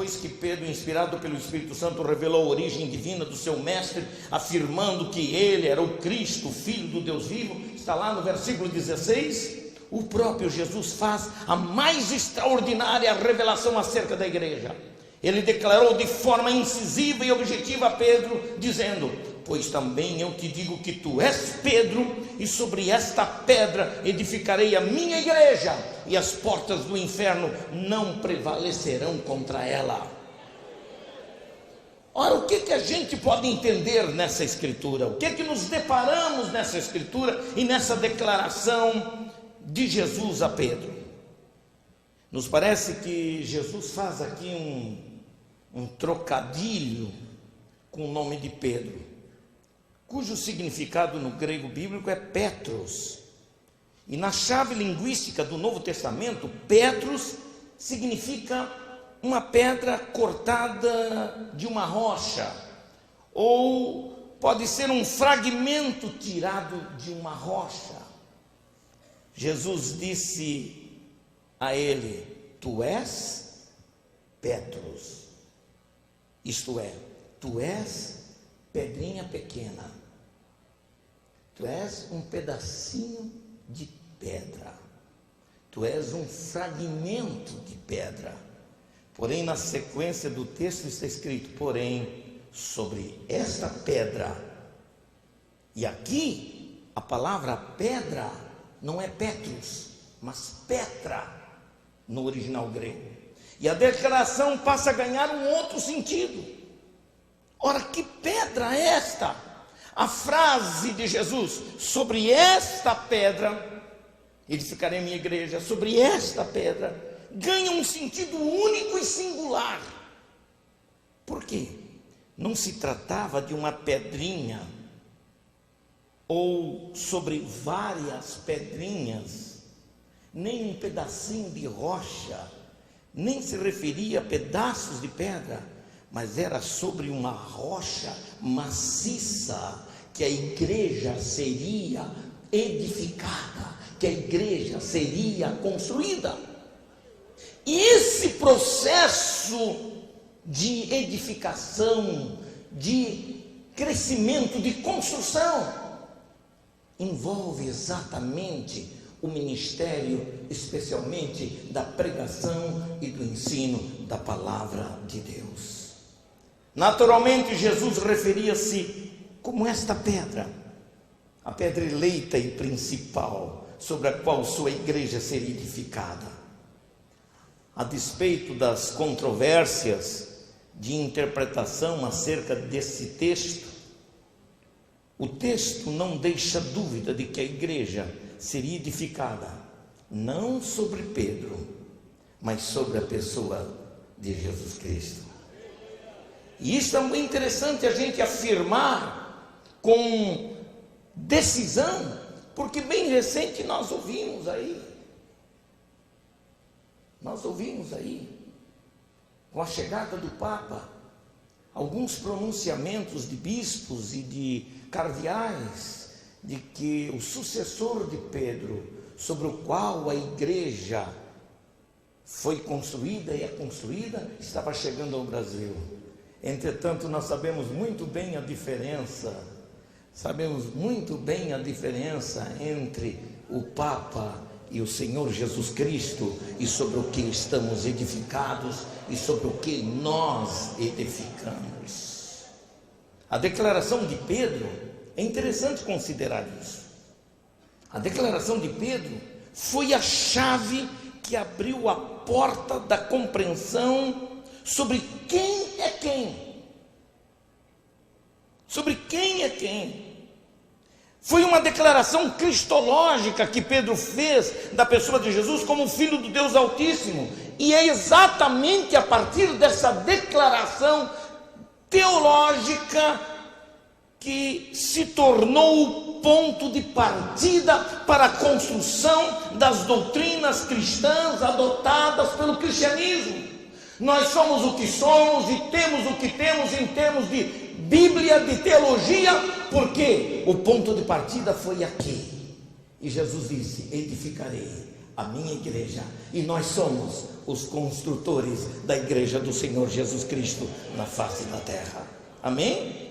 depois que Pedro, inspirado pelo Espírito Santo, revelou a origem divina do seu mestre, afirmando que ele era o Cristo, o Filho do Deus vivo, está lá no versículo 16, o próprio Jesus faz a mais extraordinária revelação acerca da igreja. Ele declarou de forma incisiva e objetiva a Pedro, dizendo: pois também eu te digo que tu és Pedro, e sobre esta pedra edificarei a minha igreja, e as portas do inferno não prevalecerão contra ela. Ora, o que a gente pode entender nessa escritura? O que nos deparamos nessa escritura e nessa declaração de Jesus a Pedro? Nos parece que Jesus faz aqui um trocadilho com o nome de Pedro, cujo significado no grego bíblico é Petros. E na chave linguística do Novo Testamento, Petros significa uma pedra cortada de uma rocha, ou pode ser um fragmento tirado de uma rocha. Jesus disse a ele: tu és Petros, isto é, tu és pedrinha pequena, tu és um pedacinho de pedra, tu és um fragmento de pedra. Porém, na sequência do texto está escrito: porém, sobre esta pedra. E aqui a palavra pedra não é Petrus, mas Petra no original grego. E a declaração passa a ganhar um outro sentido. Ora, que pedra é esta? A frase de Jesus: sobre esta pedra edificarei minha igreja, sobre esta pedra, ganha um sentido único e singular. Por quê? Não se tratava de uma pedrinha, ou sobre várias pedrinhas, nem um pedacinho de rocha, nem se referia a pedaços de pedra, mas era sobre uma rocha maciça que a igreja seria edificada, que a igreja seria construída. E esse processo de edificação, de crescimento, de construção, envolve exatamente o ministério, especialmente da pregação e do ensino da palavra de Deus. Naturalmente, Jesus referia-se como esta pedra, a pedra eleita e principal, sobre a qual sua igreja seria edificada. A despeito das controvérsias de interpretação acerca desse texto, o texto não deixa dúvida de que a igreja seria edificada não sobre Pedro, mas sobre a pessoa de Jesus Cristo. E isso é muito interessante a gente afirmar com decisão, porque bem recente nós ouvimos aí, com a chegada do Papa, alguns pronunciamentos de bispos e de cardeais, de que o sucessor de Pedro, sobre o qual a igreja foi construída e é construída, estava chegando ao Brasil. Entretanto, nós sabemos muito bem a diferença entre o Papa e o Senhor Jesus Cristo, e sobre o que estamos edificados e sobre o que nós edificamos. A declaração de Pedro, é interessante considerar isso. A declaração de Pedro foi a chave que abriu a porta da compreensão sobre quem é quem. Sobre quem é quem. Foi uma declaração cristológica que Pedro fez da pessoa de Jesus como Filho do Deus Altíssimo. E é exatamente a partir dessa declaração teológica que se tornou o ponto de partida para a construção das doutrinas cristãs adotadas pelo cristianismo. Nós somos o que somos e temos o que temos em termos de Bíblia, de teologia, porque o ponto de partida foi aqui. E Jesus disse: edificarei a minha igreja, e nós somos os construtores da igreja do Senhor Jesus Cristo na face da terra. Amém?